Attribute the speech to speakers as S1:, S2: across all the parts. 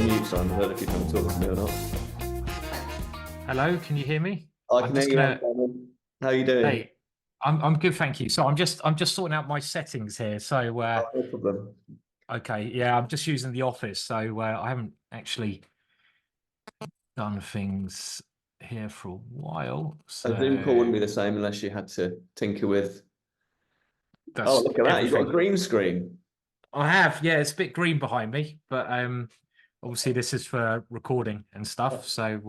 S1: mute, Simon. I don't know if you're trying to talk to me or not.
S2: Hello, can you hear me?
S1: I
S2: I'm
S1: can hear
S2: just
S1: you now,
S2: gonna.
S1: Simon. How are you doing?
S2: Hey, I'm good, thank you. So I'm just sorting out my settings here. So
S1: Oh, no problem.
S2: okay, yeah, I'm just using the office. So I haven't actually done things here for a while.
S1: A Zoom call wouldn't
S2: So
S1: be the same unless you had to tinker with. Oh,
S2: that's
S1: look at that! You've got a
S2: everything.
S1: green screen.
S2: I have, yeah, it's a bit green behind me, but obviously this is for recording and stuff. So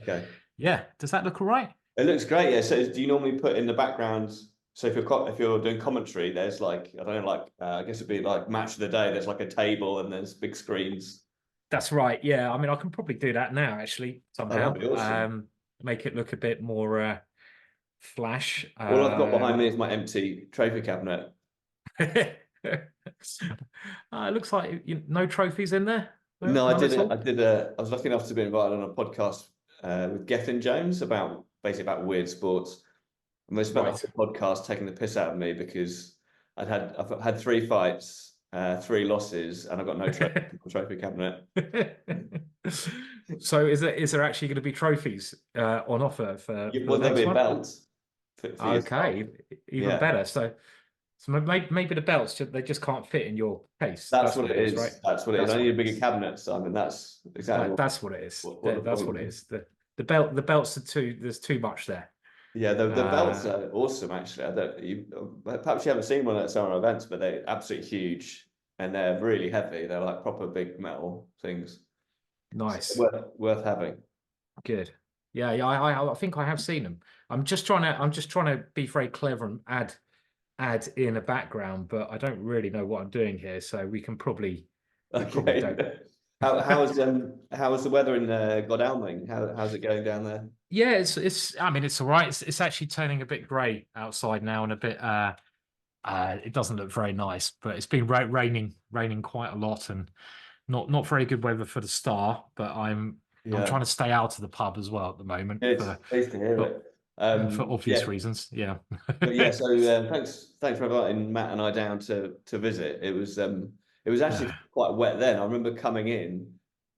S1: Okay,
S2: yeah, does that look all right?
S1: it looks great. Yeah. So, do you normally put in the background? So, if you're doing commentary, there's like I don't know, like I guess it'd be like match of the day. There's like a table and there's big screens.
S2: That's right. Yeah, I mean, I can probably do that now, actually,
S1: Oh, that'd
S2: somehow.
S1: be awesome.
S2: Make it look a bit more flash.
S1: All I've got behind me is my empty trophy cabinet.
S2: It looks like no trophies in there. No,
S1: No, I
S2: none
S1: did
S2: at
S1: it.
S2: all.
S1: I was lucky enough to be invited on a podcast with Gethin Jones about basically about weird sports. And we spent the
S2: Right.
S1: whole podcast taking the piss out of me because I've had three fights, three losses, and I've got no trophy cabinet.
S2: So is there actually going to be trophies on offer for
S1: Well,
S2: the
S1: there'll be
S2: next
S1: a
S2: one?
S1: belt for yourself.
S2: Okay, even
S1: Yeah,
S2: better. So maybe the belts they just can't fit in your case.
S1: that's
S2: That's
S1: what
S2: what
S1: it
S2: it is, right?
S1: is. That's what it is. I
S2: That's what
S1: need a
S2: it
S1: bigger
S2: is.
S1: cabinet, Simon. That's exactly
S2: That's what it is.
S1: what the
S2: That's
S1: point
S2: what it
S1: is.
S2: is. The belts are too. There's too much there.
S1: Yeah, the belts
S2: Uh,
S1: are awesome. Actually, I don't, perhaps you haven't seen one at summer events, but they're absolutely huge and they're really heavy. They're like proper big metal things. So
S2: nice.
S1: worth having.
S2: Good. Yeah, yeah. I think I have seen them. I'm just trying to be very clever and add in a background, but I don't really know what I'm doing here. So we probably don't.
S1: Okay. How's the weather in Godalming? How's it going down there?
S2: Yeah, it's. I mean, it's all right. It's actually turning a bit grey outside now, and a bit. It doesn't look very nice, but it's been raining quite a lot, and not very good weather for the start. But I'm trying
S1: Yeah,
S2: to stay out of the pub as well at the moment
S1: good. Pleased to hear
S2: for,
S1: it.
S2: for obvious
S1: Yeah,
S2: reasons. Yeah.
S1: but yeah. So thanks for inviting Matt and I down to visit. It was actually
S2: Yeah.
S1: quite wet then. I remember coming in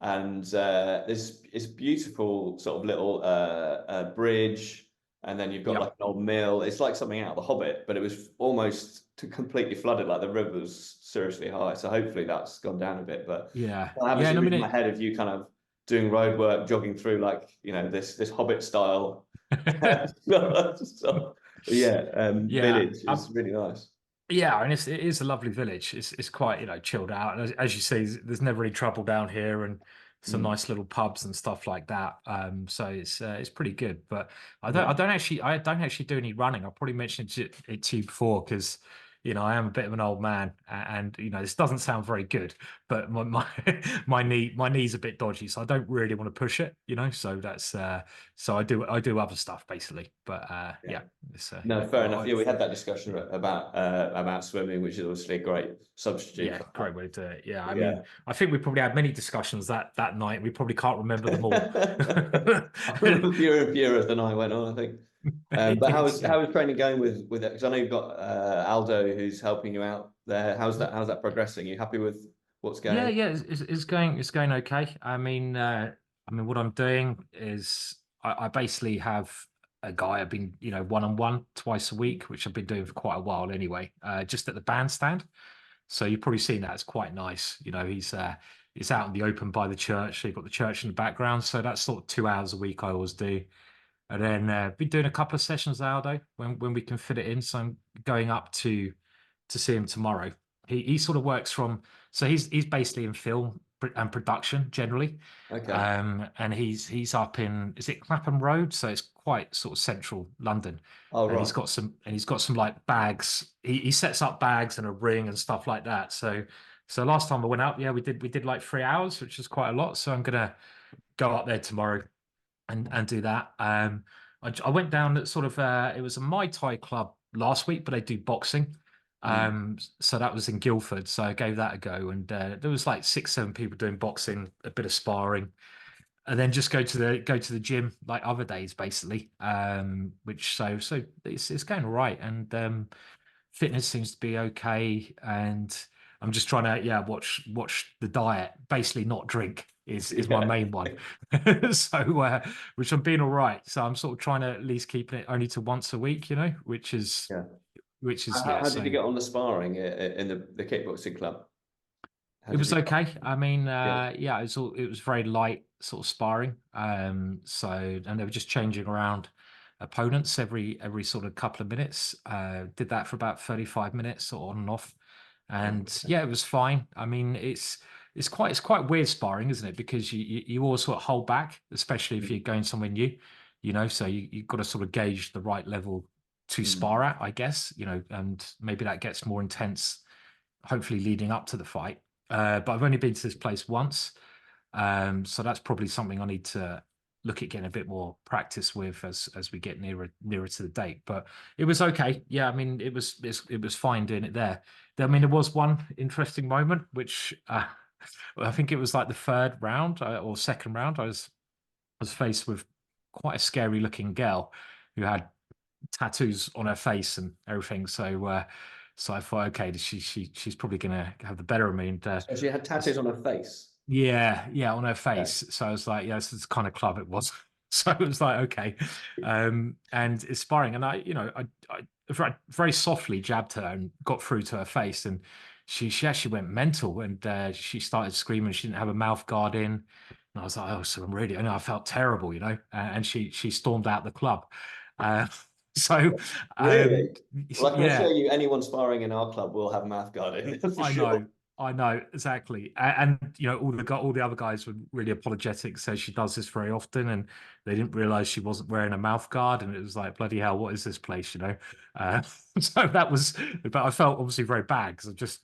S1: and there's this beautiful sort of little bridge, and then you've got like
S2: Yep.
S1: an old mill. It's like something out of the Hobbit, but it was almost completely flooded. Like the river was seriously high. So hopefully that's gone down a bit. But
S2: Yeah.
S1: I have
S2: Yeah.
S1: this
S2: And I
S1: image
S2: mean
S1: in my head of you kind of doing road work, jogging through like this Hobbit style. So, yeah,
S2: yeah.
S1: village is really nice.
S2: Yeah, and it is a lovely village. It's quite, chilled out. And as you see, there's never any trouble down here and some
S1: Mm,
S2: nice little pubs and stuff like that. So it's pretty good. But
S1: yeah.
S2: I don't actually do any running. I probably mentioned it to you before because I am a bit of an old man and this doesn't sound very good, but my knee's a bit dodgy, so I don't really want to push it, so that's so I do other stuff basically. But
S1: Yeah.
S2: yeah, it's
S1: No, fair enough.
S2: I,
S1: Yeah, we had that discussion about swimming, which is obviously a great substitute
S2: Yeah,
S1: for
S2: great way to do it. Yeah, I
S1: that.
S2: mean, I think we probably had many discussions that night. We probably can't remember them all.
S1: Yeah. I remember fewer and fewer as the night went on, I think. But
S2: Yeah,
S1: how is training going with it? Because I know you've got Aldo who's helping you out there. How's that progressing? Are you happy with what's
S2: yeah,
S1: going?
S2: yeah. It's going okay. I mean, what I'm doing is I basically have a guy I've been one on one twice a week, which I've been doing for quite a while anyway. Just at the bandstand. So you've probably seen that. It's quite nice. He's out in the open by the church. So you've got the church in the background. So that's sort of 2 hours a week I always do. And then been doing a couple of sessions, Aldo, when we can fit it in. So I'm going up to see him tomorrow. He sort of works from so he's basically in film and production generally,
S1: Okay.
S2: and he's up in is it Clapham Road, so it's quite sort of central London,
S1: Oh,
S2: and
S1: right.
S2: he's got some like bags. He sets up bags and a ring and stuff like that. So last time I went out, yeah, we did like 3 hours, which is quite a lot. So I'm gonna go up there tomorrow and do that. I went down at sort of it was a Mai Thai club last week, but they do boxing.
S1: Mm.
S2: So that was in Guildford. So I gave that a go, and there was like 6, 7 people doing boxing, a bit of sparring, and then just go to the gym like other days, basically. Which it's going all right, and fitness seems to be okay, and I'm just trying to watch the diet, basically not drink is my
S1: Yeah.
S2: main one. So which I'm being all right. So I'm sort of trying to at least keep it only to once a week, which is
S1: Yeah.
S2: yeah.
S1: How did you
S2: So
S1: get on the sparring in the kickboxing club? How
S2: it
S1: did
S2: was
S1: you?
S2: okay. I mean,
S1: Yeah.
S2: yeah, it was very light sort of sparring. So and they were just changing around opponents every sort of couple of minutes. Did that for about 35 minutes, sort of on and off. And yeah, it was fine. I mean, it's quite weird sparring, isn't it? Because you always sort of hold back, especially if you're going somewhere new, so you've got to sort of gauge the right level to
S1: Mm.
S2: spar at, I guess, and maybe that gets more intense, hopefully leading up to the fight. But I've only been to this place once, so that's probably something I need to look at getting a bit more practice with as we get nearer to the date. But it was okay. Yeah, I mean, it was fine doing it there. I mean, there was one interesting moment, which I think it was like the third round or second round. I was faced with quite a scary looking girl who had tattoos on her face and everything. So I thought, okay, she's probably gonna have the better of me. And
S1: So she had tattoos on her face.
S2: yeah, on her
S1: Yeah.
S2: face. So I was like, yeah, this is the kind of club it was. So it was like, okay, and it's sparring, and I very softly jabbed her and got through to her face, and she actually went mental, and she started screaming. She didn't have a mouth guard in, and I was like, oh, so I'm really, I know, I felt terrible, and she stormed out the club. Uh, so,
S1: Really? Well, I can
S2: yeah,
S1: assure you, anyone sparring in our club will have a mouth guard in for
S2: I
S1: sure.
S2: know, I know exactly, and all the other guys were really apologetic. Says she does this very often, and they didn't realize she wasn't wearing a mouth guard, and it was like bloody hell, what is this place? Uh, so that was, but I felt obviously very bad because I just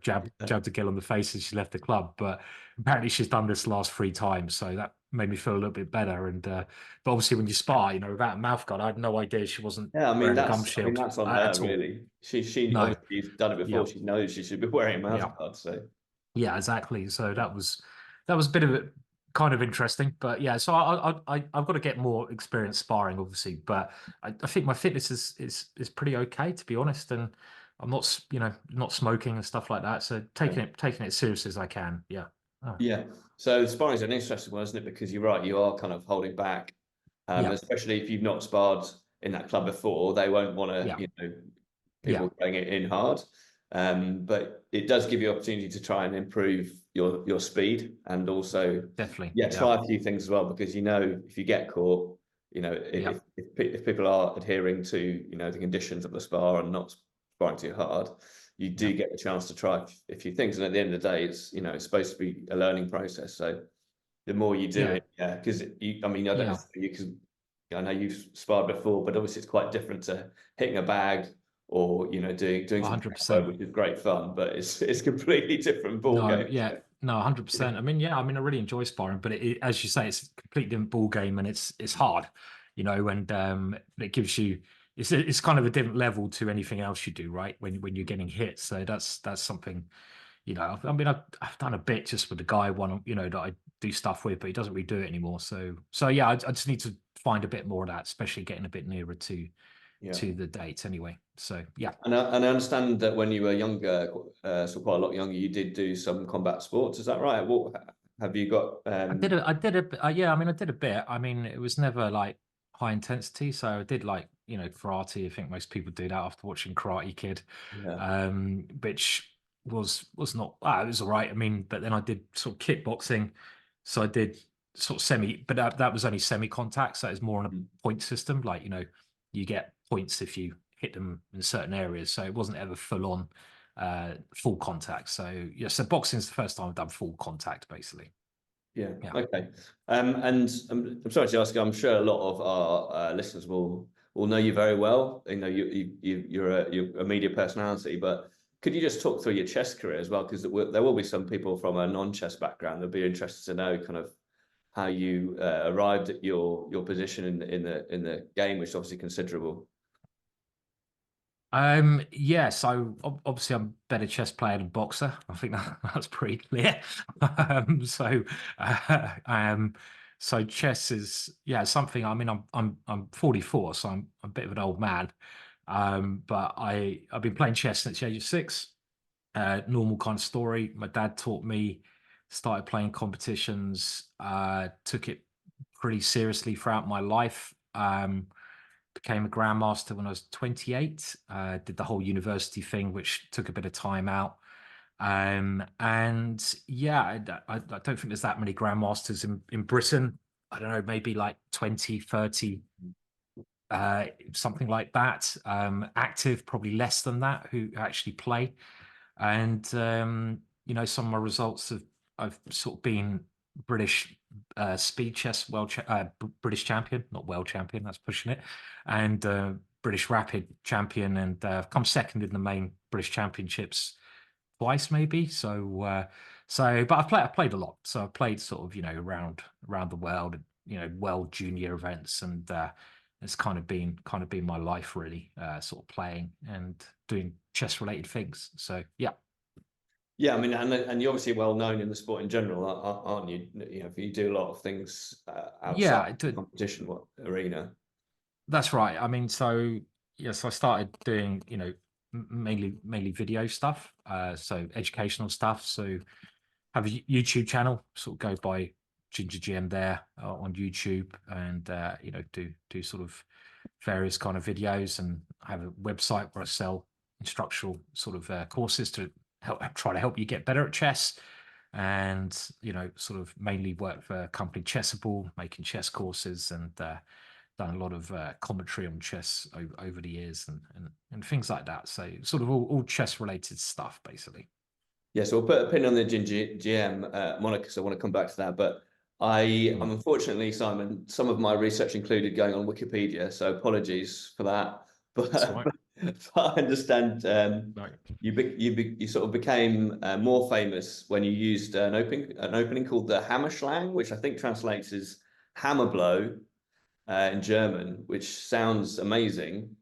S2: jabbed a girl on the face and she left the club. But apparently she's done this last 3 times, so that made me feel a little bit better. And but obviously when you spar, without a mouth guard, I had no idea she wasn't
S1: Yeah,
S2: wearing a gum shield
S1: that's on her
S2: at all.
S1: really. She
S2: No,
S1: obviously has done it
S2: yeah.
S1: before. She knows she should be wearing a
S2: Yeah.
S1: mouth guard. So
S2: Yeah, exactly. So that was a bit of it, kind of interesting, but yeah. So I've got to get more experience sparring, obviously, but I think my fitness is pretty okay, to be honest, and I'm not not smoking and stuff like that. So
S1: yeah.
S2: taking it as serious as I can. Yeah. Oh,
S1: Yeah. So sparring is an interesting one, isn't it? Because you're right, you are kind of holding back,
S2: yeah.
S1: especially if you've not sparred in that club before. They won't want to,
S2: Yeah. Yeah.
S1: people going it in hard. But it does give you opportunity to try and improve your speed and also,
S2: Definitely.
S1: yeah,
S2: Yeah.
S1: try a few things as well, because if you get caught,
S2: Yeah.
S1: if people are adhering to the conditions of the spar and not sparring too hard, you
S2: Yeah.
S1: do get the chance to try a few things. And at the end of the day, it's supposed to be a learning process. So the more you do
S2: Yeah.
S1: it, yeah, because I mean, I don't know
S2: Yeah.
S1: if you, because I know you've sparred before, but obviously it's quite different to hitting a bag or doing some
S2: 100%.
S1: which is great fun, but it's completely different ball
S2: No,
S1: game.
S2: yeah, no, 100%. I mean, yeah, I mean, I really enjoy sparring, but as you say, it's a completely different ball game, and it's hard, and it gives you it's kind of a different level to anything else you do, right? When you're getting hit, so that's something, I mean, I've done a bit just with the guy one, that I do stuff with, but he doesn't really do it anymore. So yeah, I just need to find a bit more of that, especially getting a bit nearer
S1: Yeah.
S2: to the date anyway. So yeah.
S1: And I understand that when you were younger, so quite a lot younger, you did do some combat sports. Is that right? What have you got?
S2: Yeah, I mean, I did a bit. I mean, it was never like high intensity. So I did like, karate. I think most people do that after watching Karate Kid,
S1: Yeah.
S2: which was not, it was all right. I mean, but then I did sort of kickboxing. So I did sort of but that was only semi contact. So it's more on a
S1: Mm.
S2: point system. Like, you get points if you hit them in certain areas. So it wasn't ever full on, full contact. So yeah, so boxing is the first time I've done full contact, basically.
S1: Yeah.
S2: Yeah.
S1: Okay. And I'm sorry to ask you. I'm sure a lot of our listeners will know you very well. You're a media personality, but could you just talk through your chess career as well? Because there will be some people from a non-chess background that'll be interested to know kind of how you arrived at your position in the game, which is obviously considerable.
S2: Yeah, so obviously I'm a better chess player than boxer. I think that's pretty clear. So so chess is, yeah, something. I mean, I'm 44, so I'm a bit of an old man. But I've been playing chess since the age of 6. normal kind of story. My dad taught me, started playing competitions, took it pretty seriously throughout my life. Became a grandmaster when I was 28. Did the whole university thing, which took a bit of time out. And yeah, I don't think there's that many grandmasters in Britain. I don't know, maybe like 20, 30, something like that. Active, probably less than that, who actually play. And some of my results have I've sort of been British speed chess British champion, not world champion, that's pushing it, and British rapid champion, and I've come second in the main British championships twice, maybe. But I've played a lot. So I've played sort of around the world, world junior events, and it's kind of been my life really, sort of playing and doing chess related things. So yeah.
S1: Yeah, I mean, and you're obviously well known in the sport in general, aren't you? You do a lot of things outside
S2: Yeah,
S1: the competition arena.
S2: that's right. I mean, so yes, I started doing, mainly video stuff, so educational stuff. So have a YouTube channel, sort of go by Ginger GM there on YouTube, and do sort of various kind of videos, and I have a website where I sell instructional sort of courses to try to help you get better at chess, and sort of mainly work for a company Chessable, making chess courses, and done a lot of commentary on chess over the years, and things like that. So sort of all chess related stuff basically.
S1: Yeah, so we'll put a pin on the GM moniker, so I want to come back to that. But I'm unfortunately, Simon, some of my research included going on Wikipedia, so apologies for that. But,
S2: Right.
S1: but I understand
S2: Right.
S1: you sort of became more famous when you used an opening called the Hammerschlag, which I think translates as hammer blow in German, which sounds amazing.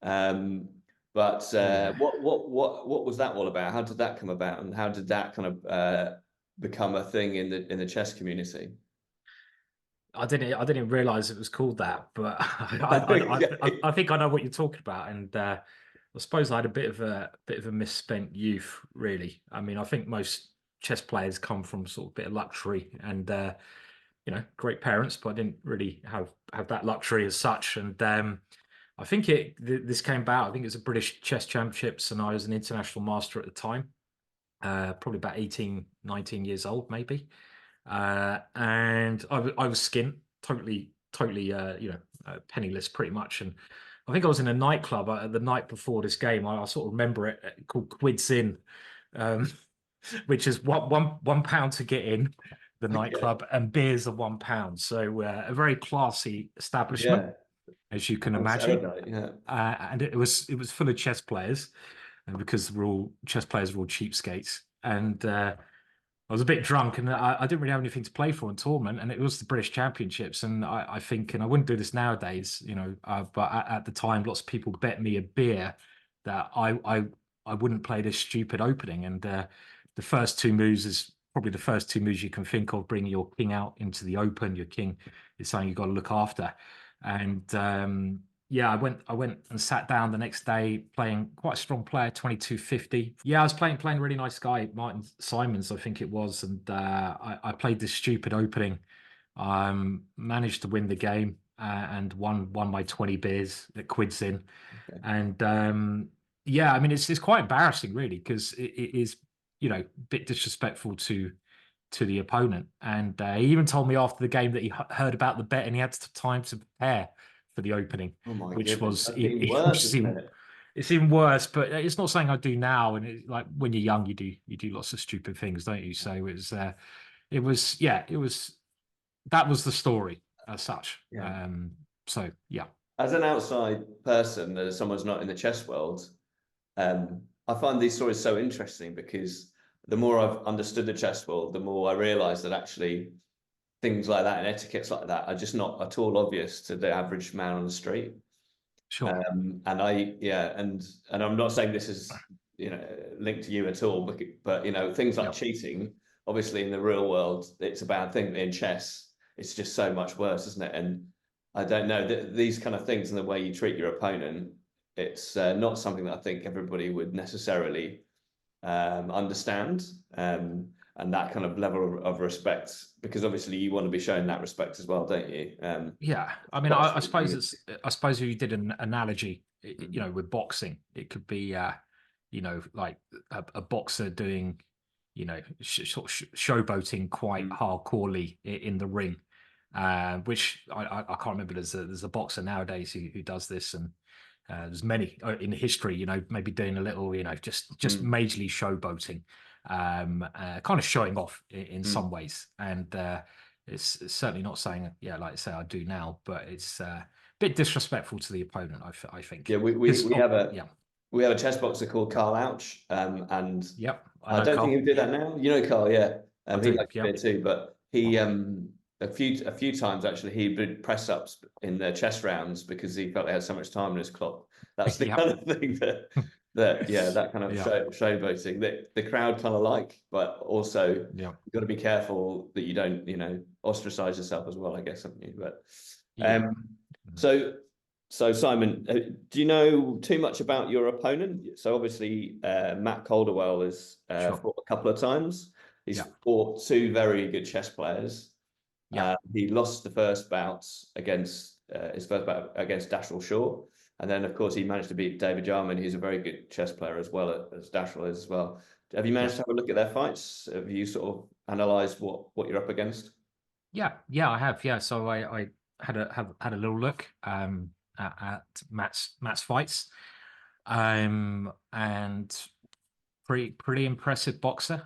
S1: But
S2: Yeah.
S1: what was that all about? How did that come about, and how did that kind of become a thing in the chess community?
S2: I didn't realize it was called that, but
S1: Okay.
S2: I think I know what you're talking about, and I suppose I had a bit of a misspent youth, really. I mean, I think most chess players come from sort of bit of luxury and great parents, but I didn't really have that luxury as such. And I think this came about. I think it was a British Chess Championships, and I was an international master at the time, probably about 18, 19 years old, maybe. And I was skint, totally, penniless, pretty much. And I think I was in a nightclub the night before this game. I sort of remember it called Quids Inn, um, which is £1 to get in the nightclub, and beers are £1. So a very classy establishment,
S1: Yeah.
S2: as you can
S1: Sounds
S2: imagine.
S1: erudite, yeah.
S2: And it was full of chess players, and because chess players were all cheapskates, and I was a bit drunk, and I didn't really have anything to play for in tournament, and it was the British Championships, and I think, and I wouldn't do this nowadays, but at the time, lots of people bet me a beer that I wouldn't play this stupid opening, and the first two moves is probably the first two moves you can think of, bringing your king out into the open. Your king is something you've got to look after, and yeah, I went and sat down the next day playing quite a strong player, 2250. Yeah, I was playing a really nice guy, Martin Simons, I think it was, and I played this stupid opening, managed to win the game, and won my 20 beers at Quids Inn.
S1: Okay.
S2: And yeah, I mean it's quite embarrassing really, because it is a bit disrespectful to the opponent. And he even told me after the game that he heard about the bet and he had time to prepare for the opening,
S1: Oh my
S2: which
S1: goodness,
S2: was
S1: that's even worse, isn't it?
S2: it's even worse. But it's not something I do now. And like when you're young, you do lots of stupid things, don't you? So it was that was the story as such.
S1: Yeah.
S2: So yeah.
S1: As an outside person, as someone's not in the chess world, I find these stories so interesting, because the more I've understood the chess world, the more I realise that actually things like that and etiquettes like that are just not at all obvious to the average man on the street.
S2: Sure.
S1: And and I'm not saying this is linked to you at all, but things like
S2: Yeah.
S1: cheating, obviously in the real world it's a bad thing. In chess, it's just so much worse, isn't it? And I don't know these kind of things and the way you treat your opponent, it's not something that I think everybody would necessarily understand, and that kind of level of respect, because obviously you want to be showing that respect as well, don't you?
S2: Yeah, I mean, I suppose I suppose if you did an analogy, you know, with boxing, it could be, you know, like a boxer doing, you know, sort of showboating quite hardcorely in the ring, which I can't remember. There's a boxer nowadays who does this, and there's many in history, you know, maybe doing a little, you know, just majorly showboating, kind of showing off in some ways, and it's certainly not saying, yeah, like I say, I do now, but it's a bit disrespectful to the opponent, I think.
S1: Yeah, we have a chess boxer called Carl Ouch, and
S2: yep,
S1: I don't think he would do that now. You know Carl, yeah, he likes beer too, but he a few times actually he did press ups in their chess rounds because he felt he had so much time on his clock. That's the kind of thing that kind of showboating that the crowd kind of like, but also you've got to be careful that you don't, you know, ostracize yourself as well, I guess, haven't you? But so Simon, do you know too much about your opponent? So obviously Matt Coldwell has fought a couple of times. He's fought two very good chess players. He lost the first bout against Dashel Shaw, and then of course he managed to beat David Jarman, who's a very good chess player as well as Dashel is as well. Have you managed to have a look at their fights? Have you sort of analysed what you're up against?
S2: Yeah, I have. Yeah, so I had a little look at Matt's fights, and pretty impressive boxer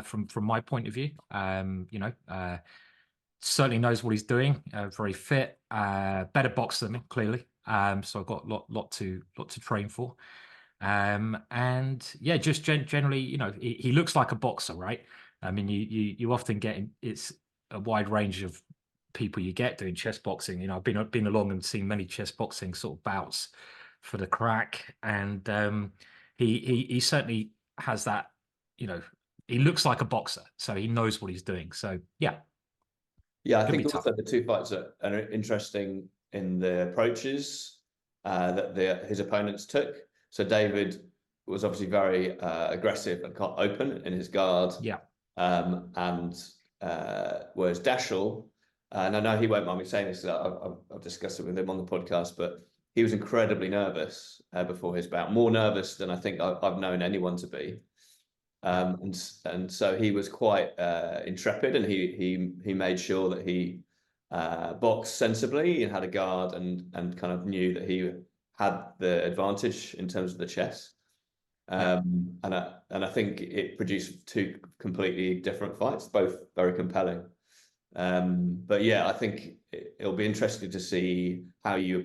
S2: from my point of view. You know, certainly knows what he's doing. Very fit, better boxer than me, clearly. So I've got lot to train for. And yeah, just generally, you know, he looks like a boxer, right? I mean, you often get it's a wide range of people you get doing chess boxing. You know, I've been along and seen many chess boxing sort of bouts for the crack, and he certainly has that. You know, he looks like a boxer, so he knows what he's doing. So yeah.
S1: Yeah, I think also the two fights are interesting in the approaches that his opponents took. So David was obviously very aggressive and open in his guard.
S2: Yeah.
S1: And whereas Dashel, and I know he won't mind me saying this, I've discussed it with him on the podcast, but he was incredibly nervous before his bout, more nervous than I think I've known anyone to be. And so he was quite intrepid, and he made sure that he boxed sensibly and had a guard and kind of knew that he had the advantage in terms of the chess. And I think it produced two completely different fights, both very compelling. But yeah, I think it'll be interesting to see how you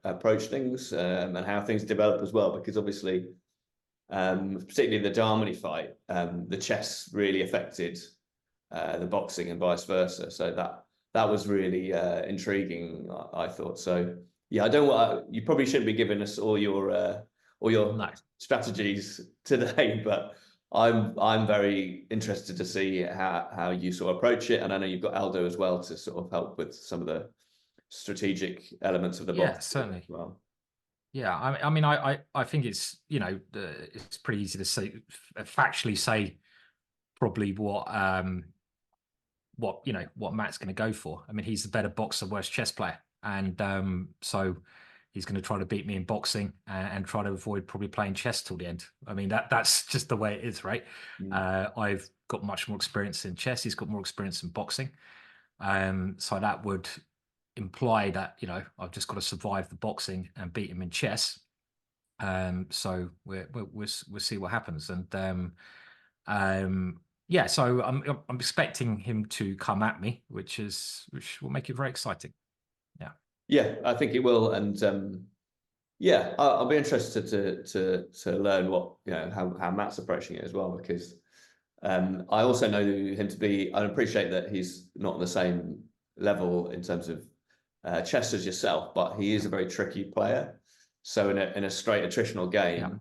S1: approach things and how things develop as well, because obviously, particularly the Darmany fight, the chess really affected the boxing and vice versa. So that was really intriguing, I thought. So yeah, you probably shouldn't be giving us all your strategies today, but I'm very interested to see how you sort of approach it, and I know you've got Aldo as well to sort of help with some of the strategic elements of the box.
S2: Yeah, certainly.
S1: As well.
S2: Yeah, I mean, I think it's, you know, it's pretty easy to say, factually say, probably what you know, what Matt's going to go for. I mean, he's the better boxer, worse chess player, and so he's going to try to beat me in boxing and try to avoid probably playing chess till the end. I mean, that's just the way it is, right? I've got much more experience in chess. He's got more experience in boxing, so that would imply that, you know, I've just got to survive the boxing and beat him in chess. So we'll see what happens, and yeah, so I'm expecting him to come at me, which will make it very exciting.
S1: Yeah, I think it will, and yeah, I'll be interested to learn what, you know, how Matt's approaching it as well, because I also know him to be. I appreciate that he's not on the same level in terms of chess as yourself, but he is a very tricky player. So in a straight attritional game,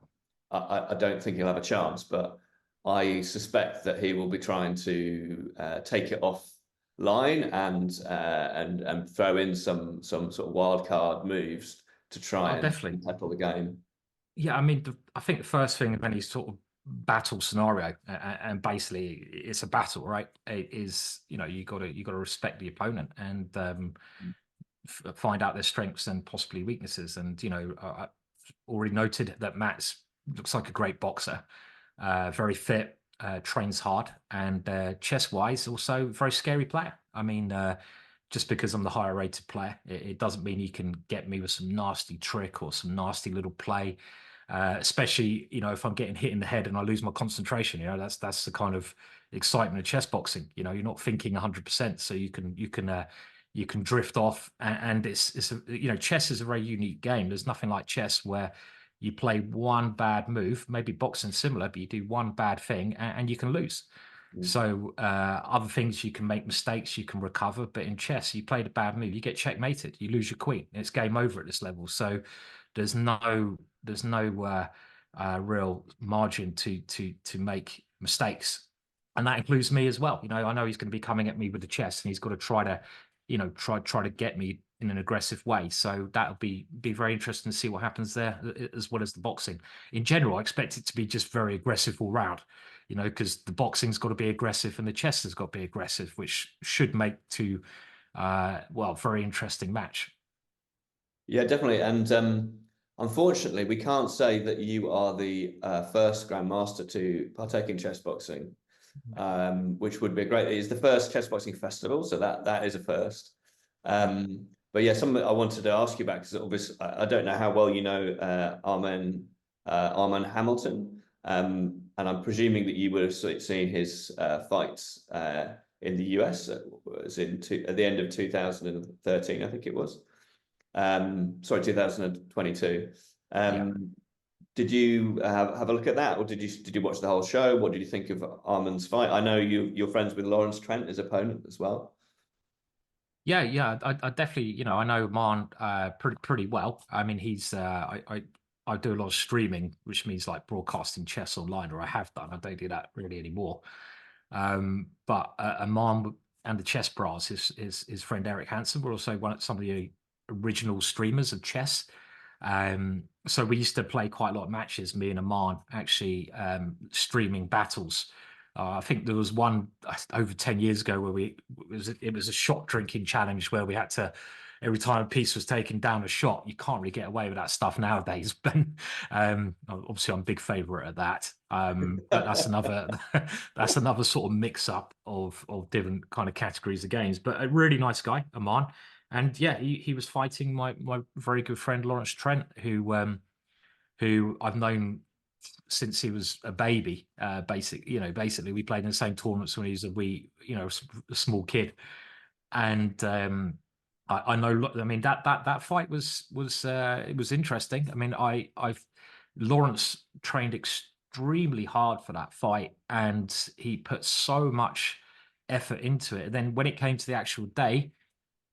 S1: I don't think he'll have a chance, but I suspect that he will be trying to take it off line and throw in some sort of wild card moves to try and tackle the game.
S2: Yeah, I mean, I think the first thing when he sort of battle scenario, and basically it's a battle, right? It is, you know, you got to respect the opponent and find out their strengths and possibly weaknesses. And you know, I already noted that Matt's looks like a great boxer, very fit, trains hard, and chess wise also very scary player. I mean, just because I'm the higher rated player, it doesn't mean you can get me with some nasty trick or some nasty little play. Especially, you know, if I'm getting hit in the head and I lose my concentration, you know, that's the kind of excitement of chess boxing. You know, you're not thinking 100%, so you can drift off, and it's a, you know, chess is a very unique game. There's nothing like chess where you play one bad move, maybe boxing similar, but you do one bad thing and you can lose. So other things, you can make mistakes, you can recover, but in chess, you played a bad move, you get checkmated, you lose your queen, it's game over at this level. So there's no real margin to make mistakes, and that includes me as well. You know, I know he's going to be coming at me with the chess, and he's got to try to, you know, try to get me in an aggressive way. So that'll be very interesting to see what happens there, as well as the boxing in general. I expect it to be just very aggressive all round, you know, because the boxing's got to be aggressive and the chess has got to be aggressive, which should make to well, very interesting match.
S1: Yeah, definitely. And unfortunately, we can't say that you are the first Grandmaster to partake in chess boxing, which would be great. It's the first chess boxing festival, so that is a first. But yeah, something I wanted to ask you about, because obviously I don't know how well you know Arman Hamilton, and I'm presuming that you would have seen his fights in the US. Was at the end of 2013, I think it was. Sorry, 2022.
S2: Yeah.
S1: Did you have a look at that, or did you watch the whole show? What did you think of Arman's fight? I know you're friends with Lawrence Trent, his opponent, as well.
S2: Yeah, I definitely, you know, I know Man pretty well. I mean, he's I do a lot of streaming, which means like broadcasting chess online, or I have done. I don't do that really anymore. But Aman and the Chess Bras, his friend Eric Hansen, were also some of the original streamers of chess. So we used to play quite a lot of matches, me and Aman, actually streaming battles. I think there was one over 10 years ago where it was a shot drinking challenge where we had to, every time a piece was taken down a shot. You can't really get away with that stuff nowadays. But obviously I'm a big favorite at that. But that's another that's another sort of mix up of different kind of categories of games. But a really nice guy, Aman. And yeah, he was fighting my very good friend Lawrence Trent, who I've known since he was a baby. Basically we played in the same tournaments when he was a small kid. And I know, I mean, that fight was it was interesting. I mean, I've Lawrence trained extremely hard for that fight, and he put so much effort into it. And then when it came to the actual day,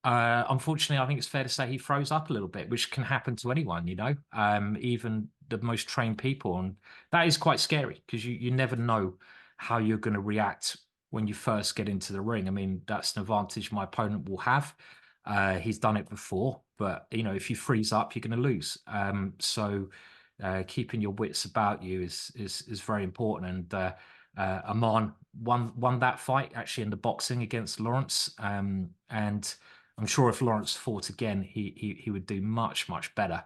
S2: unfortunately, I think it's fair to say he froze up a little bit, which can happen to anyone, you know, even the most trained people. And that is quite scary, because you never know how you're going to react when you first get into the ring. I mean, that's an advantage my opponent will have. He's done it before, but, you know, if you freeze up, you're going to lose. So keeping your wits about you is very important. And Aman won that fight actually in the boxing against Lawrence. And I'm sure if Lawrence fought again, he would do much better.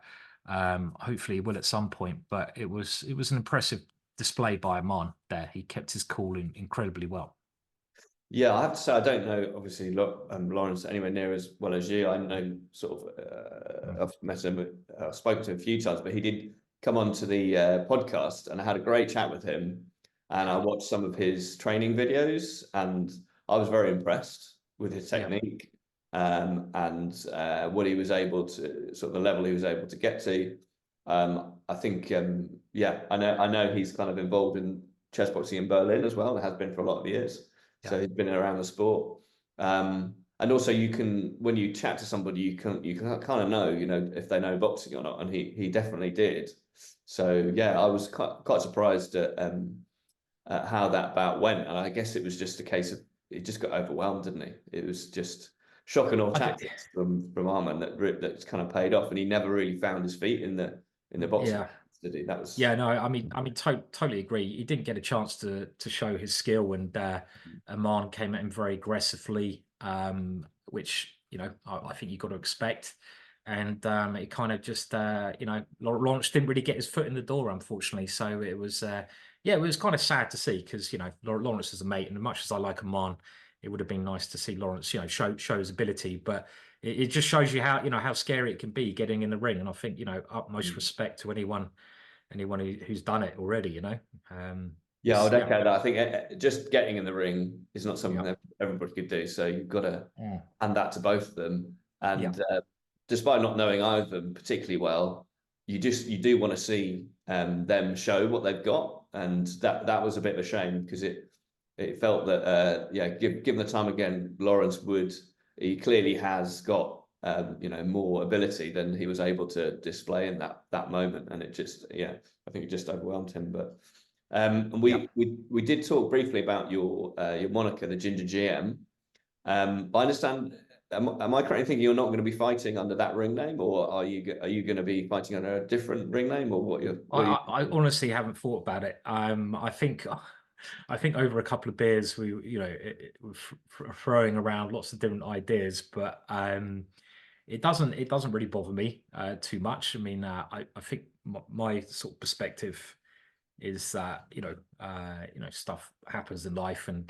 S2: Hopefully he will at some point. But it was an impressive display by Aman there. He kept his cool incredibly well.
S1: Yeah, I have to say I don't know. Obviously, Lawrence anywhere near as well as you. I know sort of. I've met him, spoken to him a few times, but he did come on to the podcast, and I had a great chat with him. And I watched some of his training videos, and I was very impressed with his technique. And what he was able to, sort of the level he was able to get to. I think, yeah, I know he's kind of involved in chess boxing in Berlin as well. It has been for a lot of years. So he's been around the sport. And also you can, when you chat to somebody, you can kind of know, you know, if they know boxing or not. And he definitely did. So yeah, I was quite surprised at how that bout went. And I guess it was just a case of, he just got overwhelmed, didn't he? It was just shock and awe tactics from Arman that's kind of paid off, and he never really found his feet in the boxing.
S2: Yeah,
S1: did he? That was
S2: Yeah, no, I mean, totally agree. He didn't get a chance to show his skill, and Aman came at him very aggressively, which I think you got to expect. And it kind of just Lawrence didn't really get his foot in the door, unfortunately. So it was it was kind of sad to see, because Lawrence is a mate, and as much as I like Aman, it would have been nice to see Lawrence show his ability, but it just shows you how scary it can be getting in the ring. And I think utmost respect to anyone who's done it already,
S1: yeah, I would echo that. I think just getting in the ring is not something
S2: Yeah.
S1: that everybody could do. So you've got to
S2: Mm.
S1: hand that to both of them. And despite not knowing either of them particularly well, you do want to see them show what they've got. And that was a bit of a shame, because it felt that given the time again, Lawrence he clearly has got more ability than he was able to display in that moment, and it just I think it just overwhelmed him. But and we did talk briefly about your moniker, the Ginger GM. But I understand. Am I correct in thinking you're not going to be fighting under that ring name, or are you going to be fighting under a different ring name, or what?
S2: I honestly haven't thought about it. I think over a couple of beers we we're throwing around lots of different ideas, but it doesn't really bother me too much. I mean, I think my sort of perspective is that stuff happens in life, and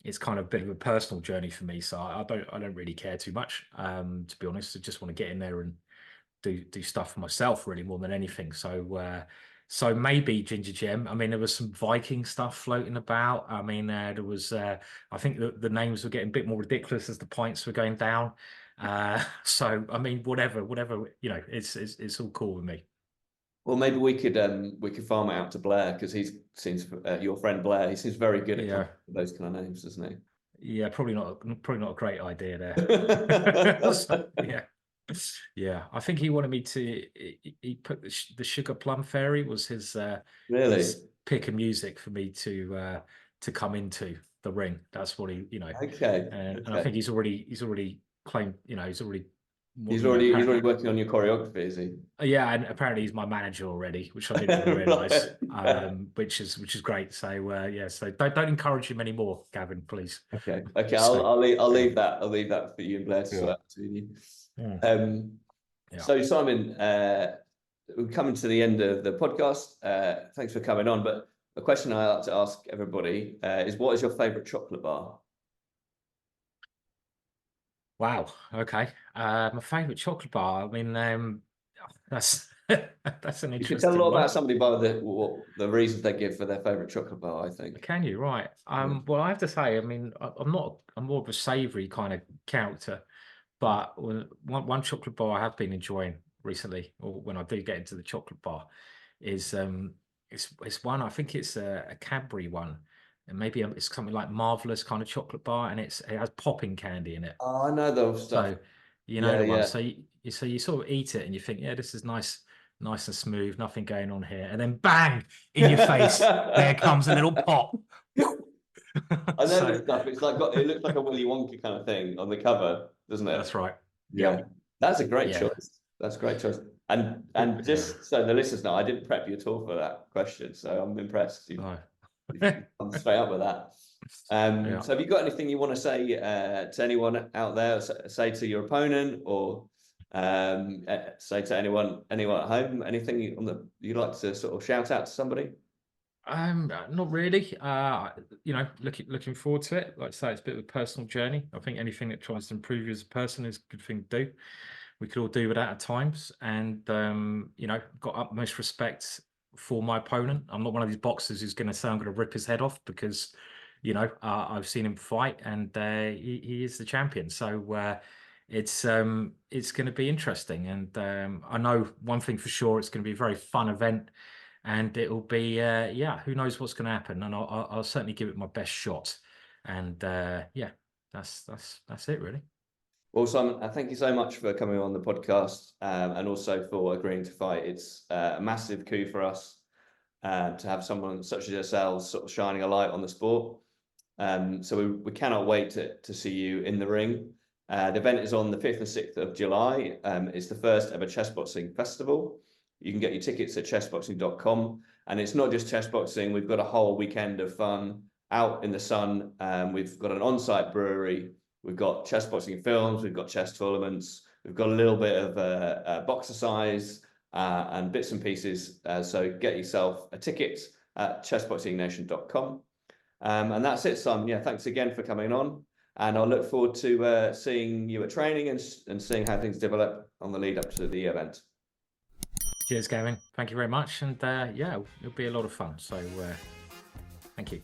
S2: it's kind of a bit of a personal journey for me. So I don't really care too much, to be honest. I just want to get in there and do stuff for myself, really, more than anything. So maybe Ginger Gem. I mean, there was some Viking stuff floating about. I mean, there was I think the names were getting a bit more ridiculous as the points were going down. So I mean, whatever, it's all cool with me.
S1: Well, maybe we could farm it out to Blair, because he seems your friend Blair. He seems very good at those kind of names, doesn't he?
S2: Yeah, probably not a great idea there. So, yeah. I think he wanted me to. He put the Sugar Plum Fairy was his
S1: really
S2: his pick of music for me to come into the ring. That's what he
S1: Okay.
S2: And I think he's already claimed.
S1: He's already working on your choreography, is he?
S2: Yeah, and apparently he's my manager already, which I didn't even realise. Which is great. So so don't encourage him anymore, Gavin, please.
S1: Okay. I'll leave that for you and Blair to sort out between you. So Simon, we're coming to the end of the podcast. Thanks for coming on. But a question I like to ask everybody is, what is your favourite chocolate bar?
S2: Wow. Okay. My favourite chocolate bar. I mean, that's that's an interesting.
S1: You can tell a lot about somebody by the reasons they give for their favourite chocolate bar, I think.
S2: Can you? Right. Well, I have to say, I mean, I'm more of a savoury kind of character, but one chocolate bar I have been enjoying recently, or when I do get into the chocolate bar, is it's one, I think it's a Cadbury one. And maybe it's something like Marvelous kind of chocolate bar, and it has popping candy in it.
S1: Oh, I know those stuff.
S2: So you know the one. So you sort of eat it and you think, yeah, this is nice and smooth, nothing going on here, and then bang in your face, there comes a little pop.
S1: I know this stuff. It's it looks like a Willy Wonka kind of thing on the cover, doesn't it?
S2: That's right.
S1: Yeah, that's a great choice. That's a great choice. And just so the listeners know, I didn't prep you at all for that question, so I'm impressed. I'm straight up with that. So have you got anything you want to say to anyone out there? Say to your opponent, or say to anyone at home? Anything you'd like to sort of shout out to somebody?
S2: Not really. Looking forward to it. Like I say, it's a bit of a personal journey. I think anything that tries to improve you as a person is a good thing to do. We could all do with that at times, and got utmost respect for my opponent. I'm not one of these boxers who's going to say I'm going to rip his head off, because I've seen him fight, and he is the champion. So it's going to be interesting, and I know one thing for sure: it's going to be a very fun event, and it'll be who knows what's going to happen, and I'll certainly give it my best shot. And that's it really.
S1: Well, Simon, thank you so much for coming on the podcast, and also for agreeing to fight. It's a massive coup for us to have someone such as yourselves sort of shining a light on the sport. So we cannot wait to see you in the ring. The event is on the 5th and 6th of July. It's the first ever Chessboxing festival. you can get your tickets at chessboxing.com. And it's not just chess boxing. We've got a whole weekend of fun out in the sun. We've got an on-site brewery. We've got chess boxing films. We've got chess tournaments. We've got a little bit of boxercise and bits and pieces. So get yourself a ticket at chessboxingnation.com. And that's it, Simon. Yeah, thanks again for coming on. And I'll look forward to seeing you at training and seeing how things develop on the lead up to the event.
S2: Cheers, Gavin. Thank you very much. And yeah, it'll be a lot of fun. So thank you.